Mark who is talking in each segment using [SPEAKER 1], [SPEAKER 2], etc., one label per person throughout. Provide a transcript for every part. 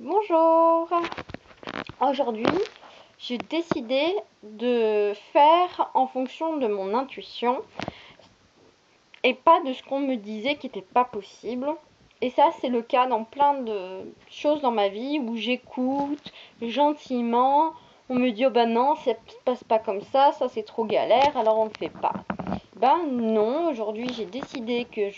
[SPEAKER 1] Bonjour. Aujourd'hui, j'ai décidé de faire en fonction de mon intuition et pas de ce qu'on me disait qui n'était pas possible. Et ça, c'est le cas dans plein de choses dans ma vie où j'écoute gentiment. On me dit, oh ben non, ça se passe pas comme ça c'est trop galère, alors on le fait pas. Ben non, aujourd'hui j'ai décidé que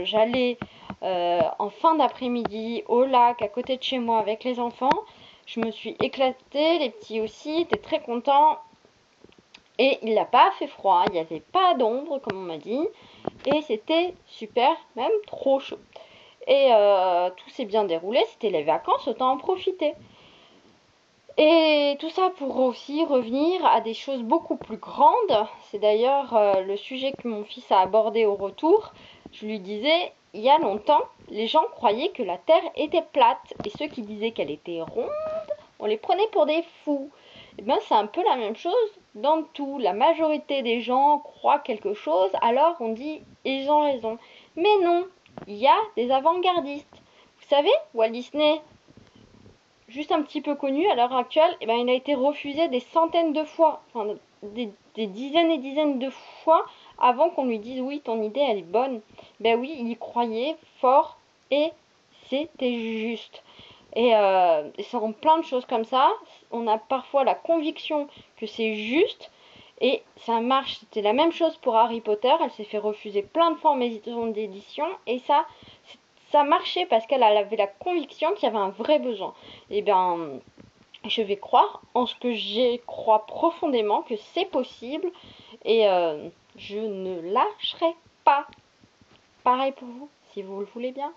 [SPEAKER 1] j'allais en fin d'après-midi au lac à côté de chez moi avec les enfants. Je me suis éclatée, les petits aussi étaient très contents. Et il n'a pas fait froid, il n'y avait pas d'ombre comme on m'a dit. Et c'était super, même trop chaud. Et tout s'est bien déroulé, c'était les vacances, autant en profiter. Et tout ça pour aussi revenir à des choses beaucoup plus grandes. C'est d'ailleurs le sujet que mon fils a abordé au retour. Je lui disais, il y a longtemps, les gens croyaient que la Terre était plate. Et ceux qui disaient qu'elle était ronde, on les prenait pour des fous. Et bien c'est un peu la même chose dans tout. La majorité des gens croient quelque chose, alors on dit, ils ont raison. Mais non, il y a des avant-gardistes. Vous savez, Walt Disney, juste un petit peu connu à l'heure actuelle, eh ben, il a été refusé des centaines de fois, enfin des dizaines et dizaines de fois avant qu'on lui dise oui, ton idée elle est bonne. Ben oui, il y croyait fort et c'était juste. Et c'est en plein de choses comme ça, on a parfois la conviction que c'est juste et ça marche. C'était la même chose pour Harry Potter, elle s'est fait refuser plein de fois en maison d'édition et ça marchait parce qu'elle avait la conviction qu'il y avait un vrai besoin. Et bien, je vais croire en ce que j'y crois profondément, que c'est possible, et je ne lâcherai pas. Pareil pour vous, si vous le voulez bien.